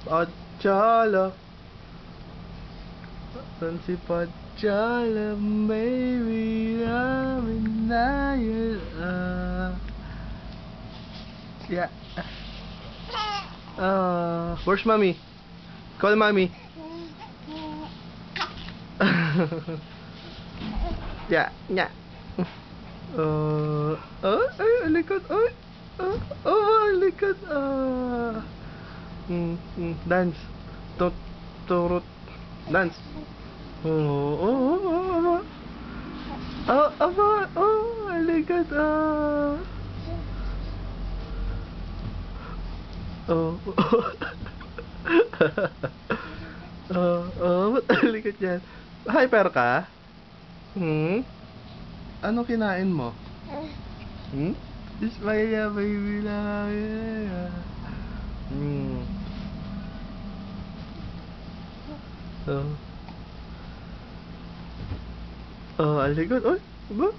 Pachala. San si Pachala, baby, namin na yun. Yeah. Where's mommy? Call mommy. Yeah, yeah. Ay, likod, ay. Likod, dance. Turut. Dance. Likod, ba't likod yan? Hyper ka? Ano kinain mo? Ismaya, baby lang. Alikot. Oy, ba?